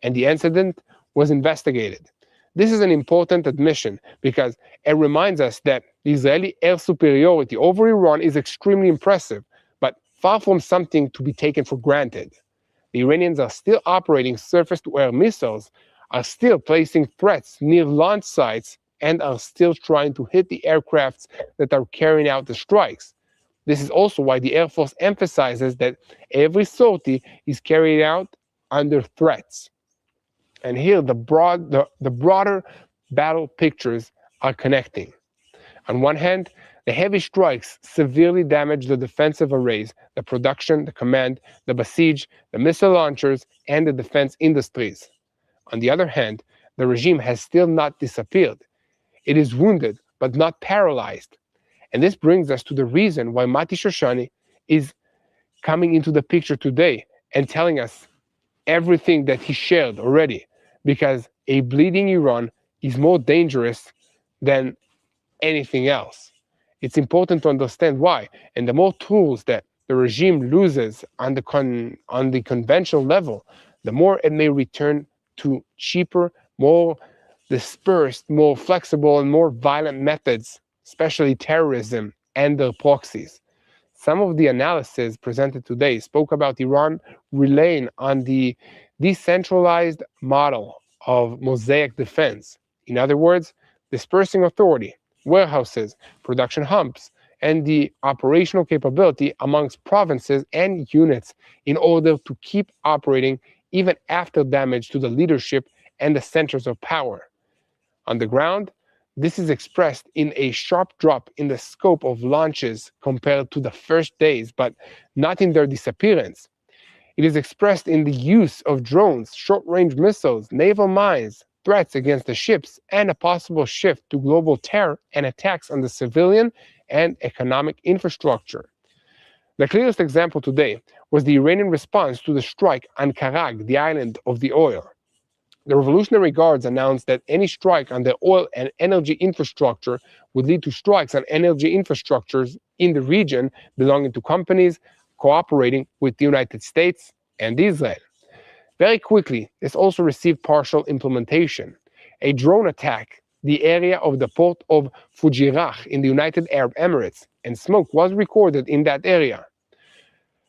and the incident was investigated. This is an important admission because it reminds us that the Israeli air superiority over Iran is extremely impressive, but far from something to be taken for granted. The Iranians are still operating surface-to-air missiles, are still placing threats near launch sites, and are still trying to hit the aircrafts that are carrying out the strikes. This is also why the Air Force emphasizes that every sortie is carried out under threats. And here the broader battle pictures are connecting. On one hand, the heavy strikes severely damaged the defensive arrays, the production, the command, the besiege, the missile launchers, and the defense industries. On the other hand, the regime has still not disappeared. It is wounded, but not paralyzed. And this brings us to the reason why Mati Shoshani is coming into the picture today and telling us everything that he shared already, because a bleeding Iran is more dangerous than anything else. It's important to understand why, and the more tools that the regime loses on the conventional level, the more it may return to cheaper, more dispersed, more flexible, and more violent methods, especially terrorism and their proxies. Some of the analysis presented today spoke about Iran relying on the decentralized model of mosaic defense. In other words, dispersing authority, warehouses, production hubs, and the operational capability amongst provinces and units in order to keep operating even after damage to the leadership and the centers of power. On the ground, this is expressed in a sharp drop in the scope of launches compared to the first days, but not in their disappearance. It is expressed in the use of drones, short-range missiles, naval mines, threats against the ships, and a possible shift to global terror and attacks on the civilian and economic infrastructure. The clearest example today was the Iranian response to the strike on Kharg, the island of the oil. The Revolutionary Guards announced that any strike on the oil and energy infrastructure would lead to strikes on energy infrastructures in the region belonging to companies cooperating with the United States and Israel. Very quickly, this also received partial implementation. A drone attacked the area of the port of Fujairah in the United Arab Emirates, and smoke was recorded in that area.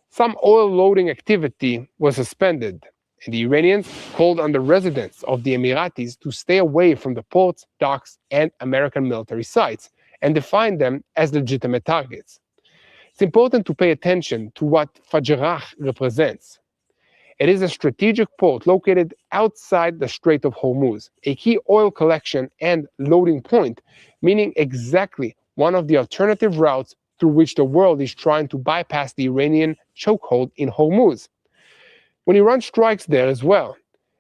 Some oil loading activity was suspended, and the Iranians called on the residents of the Emiratis to stay away from the ports, docks, and American military sites, and define them as legitimate targets. It's important to pay attention to what Fujairah represents. It is a strategic port located outside the Strait of Hormuz, a key oil collection and loading point, meaning exactly one of the alternative routes through which the world is trying to bypass the Iranian chokehold in Hormuz. When Iran strikes there as well,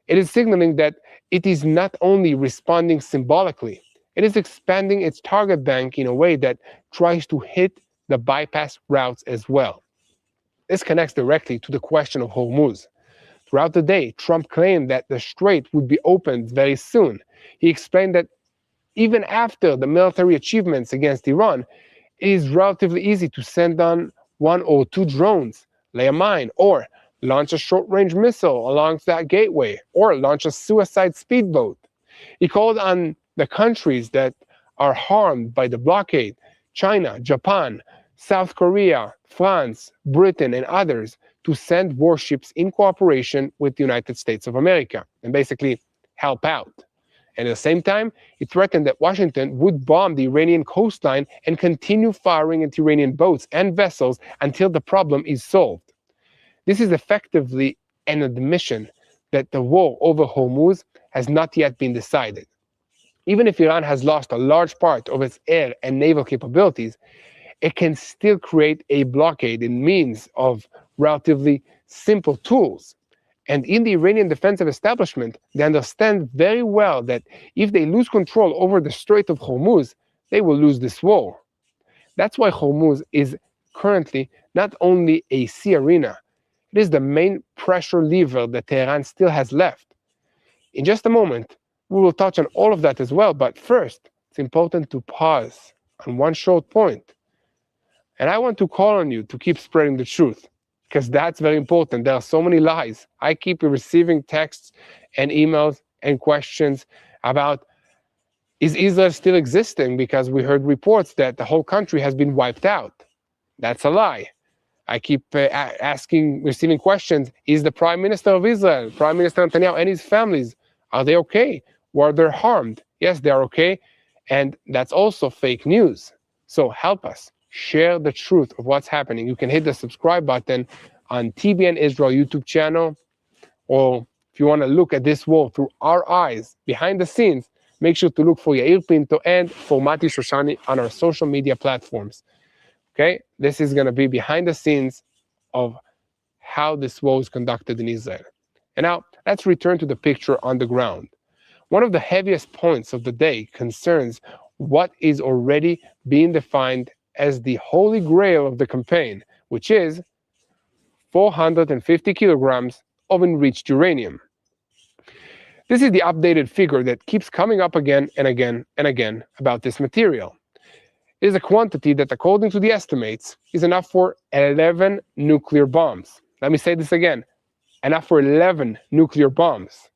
it is signaling that it is not only responding symbolically, it is expanding its target bank in a way that tries to hit the bypass routes as well. This connects directly to the question of Hormuz. Throughout the day, Trump claimed that the strait would be opened very soon. He explained that even after the military achievements against Iran, it is relatively easy to send on 1 or 2 drones, lay a mine, or launch a short-range missile along that gateway, or launch a suicide speedboat. He called on the countries that are harmed by the blockade, China, Japan, South Korea, France, Britain, and others, to send warships in cooperation with the United States of America and basically help out. And at the same time, he threatened that Washington would bomb the Iranian coastline and continue firing at Iranian boats and vessels until the problem is solved. This is effectively an admission that the war over Hormuz has not yet been decided. Even if Iran has lost a large part of its air and naval capabilities, it can still create a blockade in means of relatively simple tools. And in the Iranian defensive establishment, they understand very well that if they lose control over the Strait of Hormuz, they will lose this war. That's why Hormuz is currently not only a sea arena, it is the main pressure lever that Tehran still has left. In just a moment, we will touch on all of that as well, but first, it's important to pause on one short point. And I want to call on you to keep spreading the truth, because that's very important. There are so many lies. I keep receiving texts and emails and questions about, is Israel still existing? Because we heard reports that the whole country has been wiped out. That's a lie. I keep receiving questions, is the Prime Minister of Israel, Prime Minister Netanyahu, and his families, are they okay? Were they harmed? Yes, they are okay. And that's also fake news. So help us. Share the truth of what's happening. You can hit the subscribe button on TBN Israel YouTube channel, or if you want to look at this war through our eyes, behind the scenes, make sure to look for Yair Pinto and for Mati Shoshani on our social media platforms. Okay, this is going to be behind the scenes of how this war is conducted in Israel. And now let's return to the picture on the ground. One of the heaviest points of the day concerns what is already being defined as the holy grail of the campaign, which is 450 kilograms of enriched uranium. This is the updated figure that keeps coming up again and again and again about this material. It is a quantity that, according to the estimates, is enough for 11 nuclear bombs. Let me say this again, enough for 11 nuclear bombs.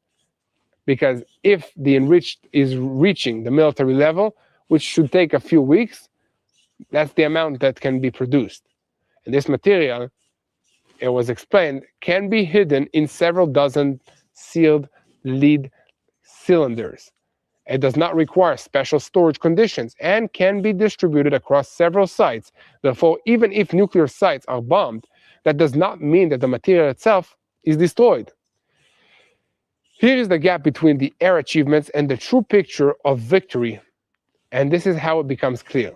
Because if the enriched is reaching the military level, which should take a few weeks, That's the amount that can be produced. And this material, it was explained, can be hidden in several dozen sealed lead cylinders. It does not require special storage conditions and can be distributed across several sites. Therefore, even if nuclear sites are bombed, that does not mean that the material itself is destroyed. Here is the gap between the air achievements and the true picture of victory, and this is how it becomes clear.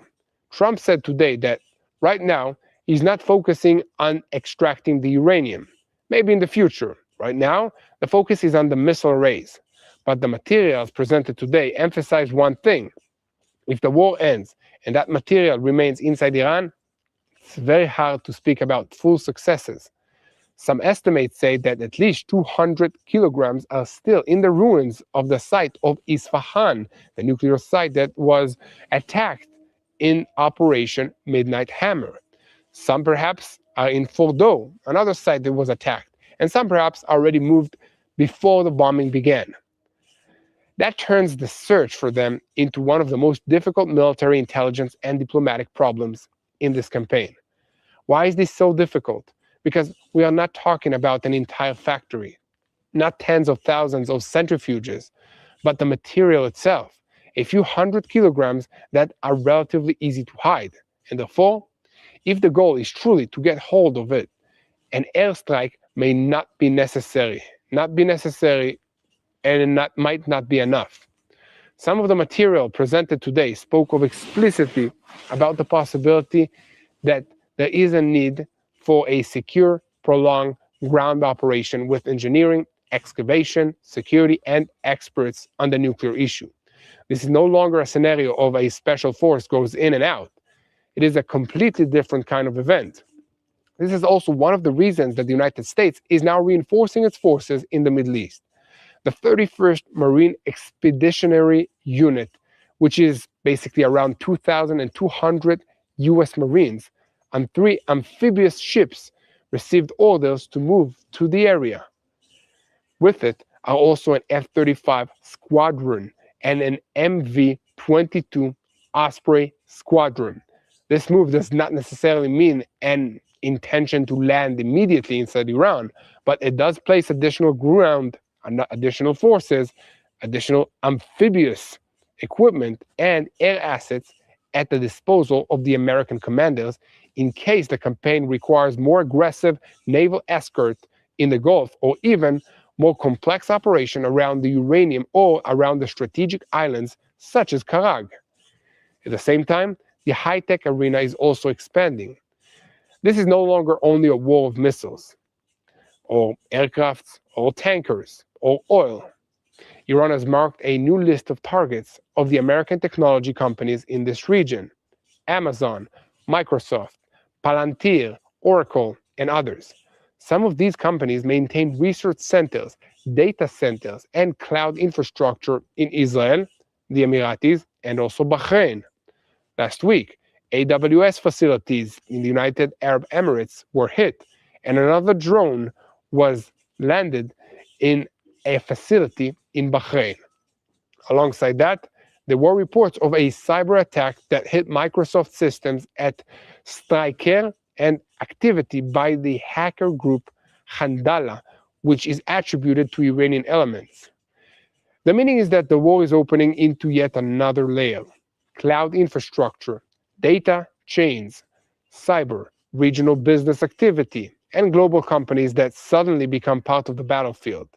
Trump said today that right now he's not focusing on extracting the uranium. Maybe in the future. Right now, the focus is on the missile arrays. But the materials presented today emphasize one thing. If the war ends and that material remains inside Iran, it's very hard to speak about full successes. Some estimates say that at least 200 kilograms are still in the ruins of the site of Isfahan, the nuclear site that was attacked in Operation Midnight Hammer. Some perhaps are in Fordo, another site that was attacked, and some perhaps already moved before the bombing began. That turns the search for them into one of the most difficult military intelligence and diplomatic problems in this campaign. Why is this so difficult? Because we are not talking about an entire factory, not tens of thousands of centrifuges, but the material itself, a few hundred kilograms that are relatively easy to hide. And therefore, if the goal is truly to get hold of it, an airstrike may not be necessary, and might not be enough. Some of the material presented today spoke of explicitly about the possibility that there is a need for a secure, prolonged ground operation with engineering, excavation, security, and experts on the nuclear issue. This is no longer a scenario of a special force goes in and out. It is a completely different kind of event. This is also one of the reasons that the United States is now reinforcing its forces in the Middle East. The 31st Marine Expeditionary Unit, which is basically around 2,200 US Marines, on 3 amphibious ships, received orders to move to the area. With it are also an F-35 squadron and an MV-22 Osprey squadron. This move does not necessarily mean an intention to land immediately inside Iran, but it does place additional ground, additional forces, additional amphibious equipment, and air assets at the disposal of the American commanders in case the campaign requires more aggressive naval escort in the Gulf or even more complex operation around the uranium or around the strategic islands such as Kharg. At the same time, the high-tech arena is also expanding. This is no longer only a war of missiles, or aircrafts, or tankers, or oil. Iran has marked a new list of targets of the American technology companies in this region: Amazon, Microsoft, Palantir, Oracle, and others. Some of these companies maintain research centers, data centers, and cloud infrastructure in Israel, the Emiratis, and also Bahrain. Last week, AWS facilities in the United Arab Emirates were hit, and another drone was landed in a facility in Bahrain. Alongside that, there were reports of a cyber attack that hit Microsoft systems at Stryker and activity by the hacker group Khandala, which is attributed to Iranian elements. The meaning is that the war is opening into yet another layer: cloud infrastructure, data chains, cyber, regional business activity, and global companies that suddenly become part of the battlefield.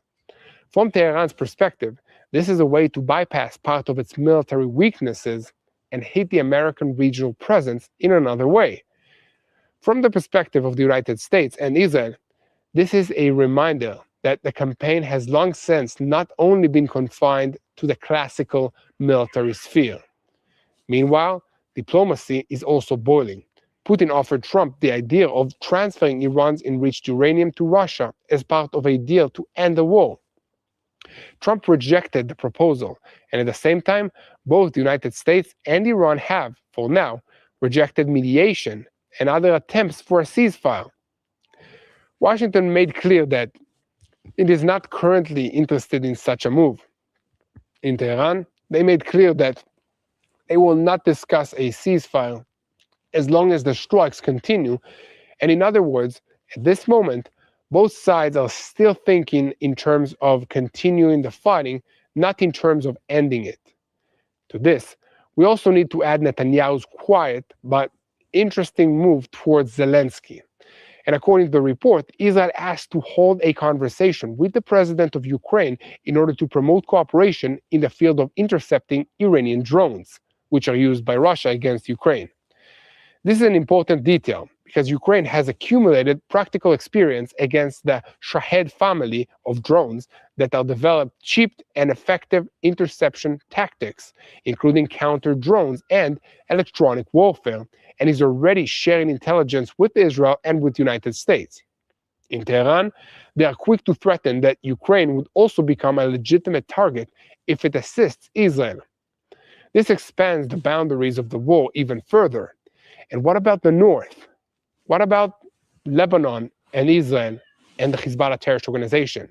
From Tehran's perspective, this is a way to bypass part of its military weaknesses and hit the American regional presence in another way. From the perspective of the United States and Israel, this is a reminder that the campaign has long since not only been confined to the classical military sphere. Meanwhile, diplomacy is also boiling. Putin offered Trump the idea of transferring Iran's enriched uranium to Russia as part of a deal to end the war. Trump rejected the proposal, and at the same time, both the United States and Iran have, for now, rejected mediation and other attempts for a ceasefire. Washington made clear that it is not currently interested in such a move. In Tehran, they made clear that they will not discuss a ceasefire as long as the strikes continue. And in other words, at this moment, both sides are still thinking in terms of continuing the fighting, not in terms of ending it. To this, we also need to add Netanyahu's quiet but interesting move towards Zelensky. And according to the report, Israel asked to hold a conversation with the president of Ukraine in order to promote cooperation in the field of intercepting Iranian drones, which are used by Russia against Ukraine. This is an important detail because Ukraine has accumulated practical experience against the Shahed family of drones that are developed cheap and effective interception tactics, including counter drones and electronic warfare, and is already sharing intelligence with Israel and with the United States. In Tehran, they are quick to threaten that Ukraine would also become a legitimate target if it assists Israel. This expands the boundaries of the war even further. And what about the north? What about Lebanon and Israel and the Hezbollah terrorist organization?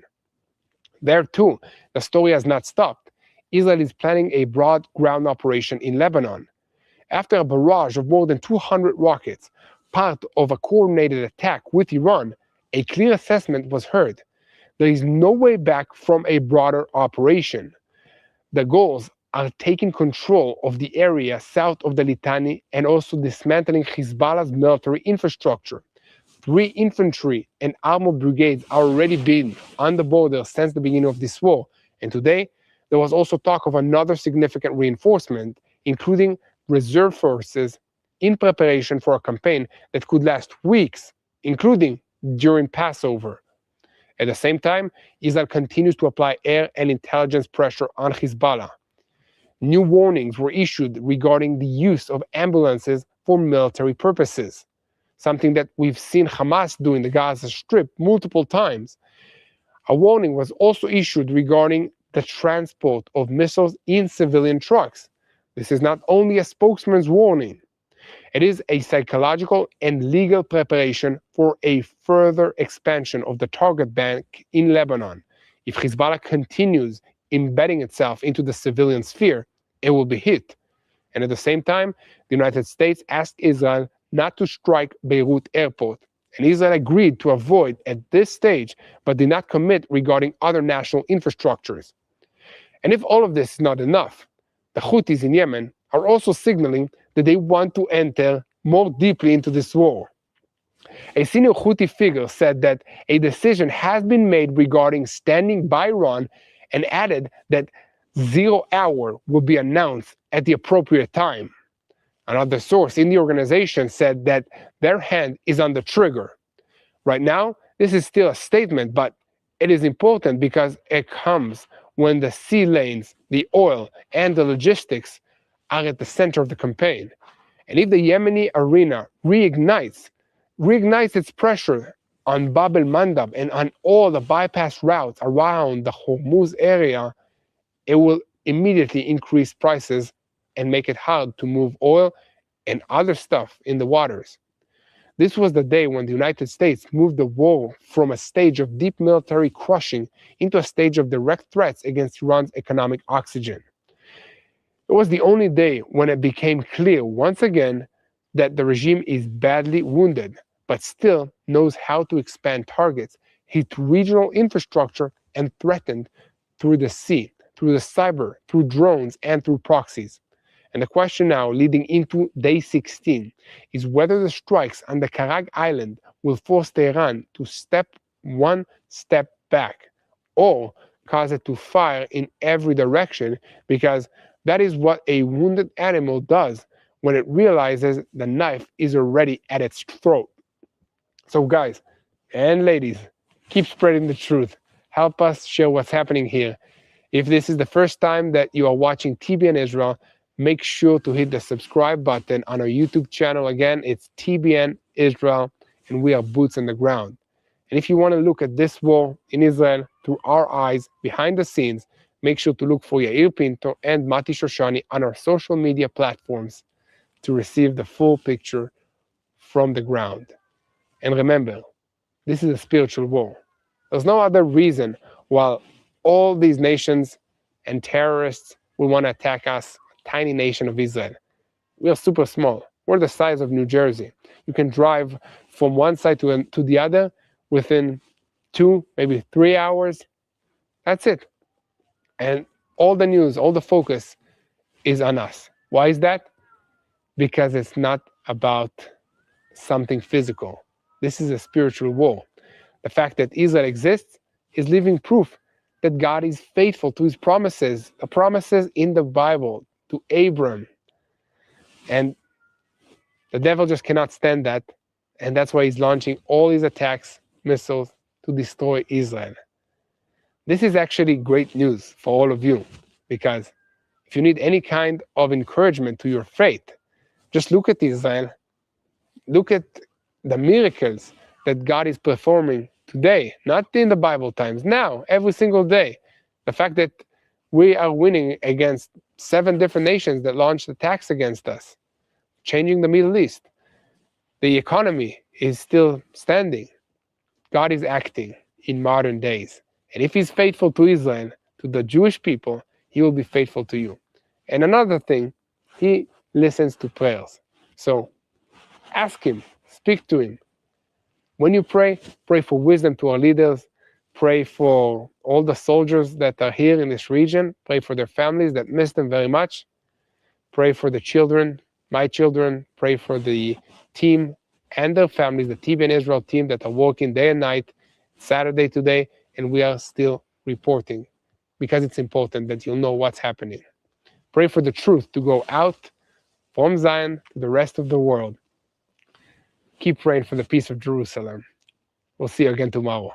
There too, the story has not stopped. Israel is planning a broad ground operation in Lebanon. After a barrage of more than 200 rockets, part of a coordinated attack with Iran, a clear assessment was heard. There is no way back from a broader operation. The goals are taking control of the area south of the Litani and also dismantling Hezbollah's military infrastructure. 3 infantry and armored brigades are already been on the border since the beginning of this war. And today, there was also talk of another significant reinforcement, including reserve forces in preparation for a campaign that could last weeks, including during Passover. At the same time, Israel continues to apply air and intelligence pressure on Hezbollah. New warnings were issued regarding the use of ambulances for military purposes, something that we've seen Hamas do in the Gaza Strip multiple times. A warning was also issued regarding the transport of missiles in civilian trucks. This is not only a spokesman's warning, it is a psychological and legal preparation for a further expansion of the target bank in Lebanon. If Hezbollah continues embedding itself into the civilian sphere, it will be hit. And at the same time, the United States asked Israel not to strike Beirut airport. And Israel agreed to avoid at this stage, but did not commit regarding other national infrastructures. And if all of this is not enough, the Houthis in Yemen are also signaling that they want to enter more deeply into this war. A senior Houthi figure said that a decision has been made regarding standing by Iran and added that 0 hour will be announced at the appropriate time. Another source in the organization said that their hand is on the trigger. Right now, this is still a statement, but it is important because it comes when the sea lanes, the oil, and the logistics are at the center of the campaign. And if the Yemeni arena reignites its pressure on Bab el-Mandab and on all the bypass routes around the Hormuz area, it will immediately increase prices and make it hard to move oil and other stuff in the waters. This was the day when the United States moved the war from a stage of deep military crushing into a stage of direct threats against Iran's economic oxygen. It was the only day when it became clear once again that the regime is badly wounded, but still knows how to expand targets, hit regional infrastructure, and threaten through the sea, through the cyber, through drones, and through proxies. And the question now, leading into day 16, is whether the strikes on the Kharg island will force Tehran to one step back, or cause it to fire in every direction, because that is what a wounded animal does when it realizes the knife is already at its throat. So guys and ladies, keep spreading the truth. Help us share what's happening here. If this is the first time that you are watching TBN Israel, make sure to hit the subscribe button on our YouTube channel. Again, it's TBN Israel, and we are boots on the ground. And if you want to look at this war in Israel through our eyes, behind the scenes, make sure to look for Yair Pinto and Mati Shoshani on our social media platforms to receive the full picture from the ground. And remember, this is a spiritual war. There's no other reason why all these nations and terrorists will want to attack us, tiny nation of Israel. We are super small. We're the size of New Jersey. You can drive from one side to the other within 2, maybe 3 hours. That's it. And all the news, all the focus is on us. Why is that? Because it's not about something physical. This is a spiritual war. The fact that Israel exists is living proof that God is faithful to his promises, the promises in the Bible to Abram. And the devil just cannot stand that. And that's why he's launching all his attacks, missiles, to destroy Israel. This is actually great news for all of you, because if you need any kind of encouragement to your faith, just look at Israel, look at the miracles that God is performing today, not in the Bible times, now, every single day. The fact that we are winning against 7 different nations that launched attacks against us, changing the Middle East. The economy is still standing. God is acting in modern days. And if he's faithful to Israel, to the Jewish people, he will be faithful to you. And another thing, he listens to prayers. So ask him, speak to him. When you pray, pray for wisdom to our leaders. Pray for all the soldiers that are here in this region. Pray for their families that miss them very much. Pray for the children, my children. Pray for the team and their families, the TBN Israel team that are working day and night, Saturday today, and we are still reporting because it's important that you'll know what's happening. Pray for the truth to go out from Zion to the rest of the world. Keep praying for the peace of Jerusalem. We'll see you again tomorrow.